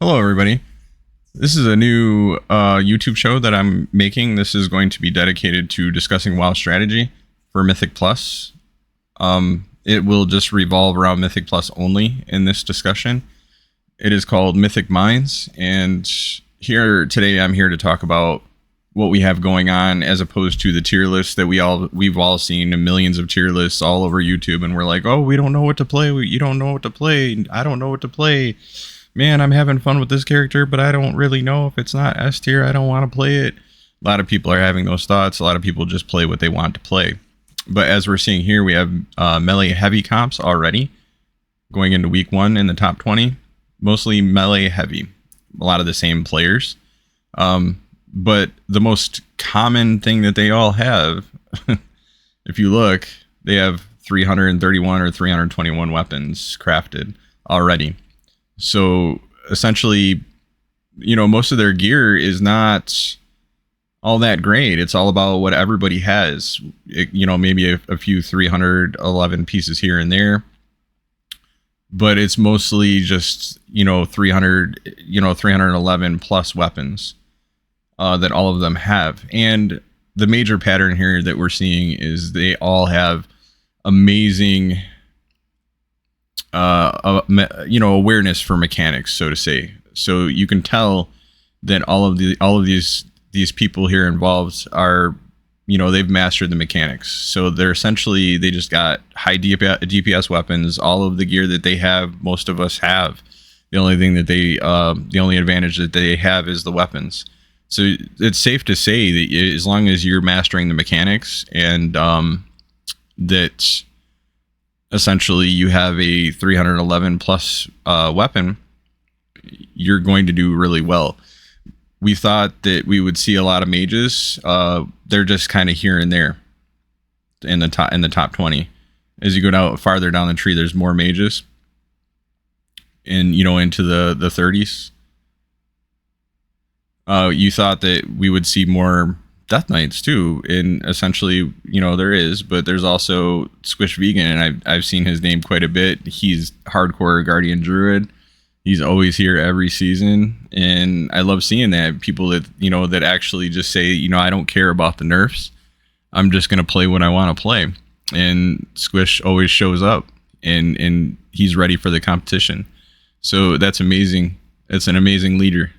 Hello, everybody. This is a new YouTube show that I'm making. This is going to be dedicated to discussing WoW strategy for Mythic Plus. It will just revolve around Mythic Plus only in this discussion. It is called Mythic Minds, and here today I'm here to talk about what we have going on as opposed to the tier lists that we've all seen, millions of tier lists all over YouTube, and we're like, oh, we don't know what to play. You don't know what to play. I don't know what to play. Man, I'm having fun with this character, but I don't really know if it's not S tier. I don't want to play it. A lot of people are having those thoughts. A lot of people just play what they want to play. But as we're seeing here, we have melee heavy comps already going into week 1 in the top 20. Mostly melee heavy. A lot of the same players. But the most common thing that they all have, if you look, they have 331 or 321 weapons crafted already. So essentially, most of their gear is not all that great. It's all about what everybody has. Maybe a few 311 pieces here and there. But it's mostly just, 311 plus weapons that all of them have. And the major pattern here that we're seeing is they all have amazing awareness for mechanics, so to say. So you can tell that all of these people here involved are, they've mastered the mechanics. So they just got high DPS weapons. All of the gear that they have, most of us have. The only thing that the only advantage that they have is the weapons. So it's safe to say that as long as you're mastering the mechanics and that essentially you have a 311 plus weapon, you're going to do really well. We thought that we would see a lot of mages. They're just kind of here and there in the top 20. As you go farther down the tree, there's more mages, and into the 30s. You thought that we would see more Death Knights too, and essentially, there is, but there's also Squish Vegan, and I've seen his name quite a bit. He's hardcore Guardian Druid. He's always here every season, and I love seeing that. People that that actually just say, I don't care about the nerfs. I'm just gonna play what I want to play, and Squish always shows up, and he's ready for the competition. So that's amazing. It's an amazing leader.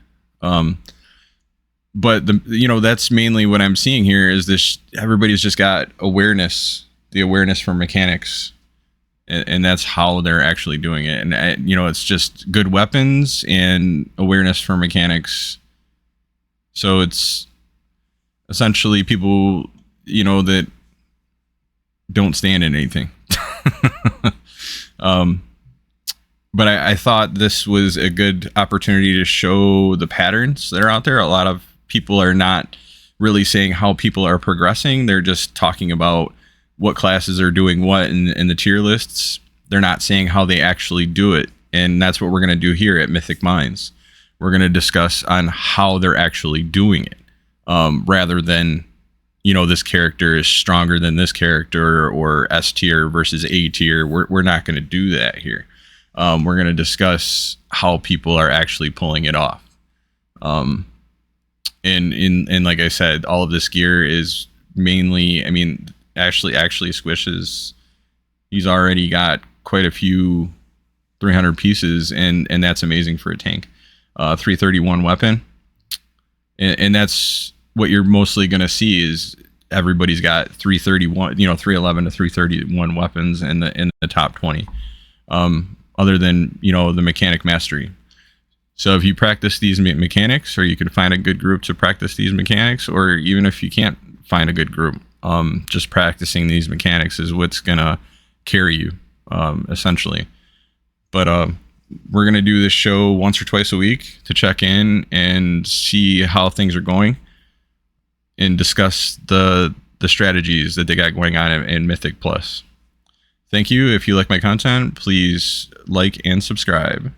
But that's mainly what I'm seeing here is this. Everybody's just got awareness, the awareness for mechanics, and that's how they're actually doing it. And it's just good weapons and awareness for mechanics. So it's essentially people, that don't stand in anything. But I thought this was a good opportunity to show the patterns that are out there. A lot of people are not really saying how people are progressing. They're just talking about what classes are doing what in the tier lists. They're not saying how they actually do it. And that's what we're going to do here at Mythic Minds. We're going to discuss on how they're actually doing it, rather than, this character is stronger than this character or S tier versus A tier. We're not going to do that here. We're going to discuss how people are actually pulling it off. And like I said, all of this gear is mainly, actually Squishes, he's already got quite a few 300 pieces, and that's amazing for a tank. 331 weapon, and that's what you're mostly going to see is everybody's got 331, 311 to 331 weapons in the top 20. Other than the mechanic mastery. So if you practice these mechanics, or you can find a good group to practice these mechanics, or even if you can't find a good group, just practicing these mechanics is what's gonna carry you, essentially. But we're gonna do this show once or twice a week to check in and see how things are going, and discuss the strategies that they got going on in Mythic Plus. Thank you. If you like my content, please like and subscribe.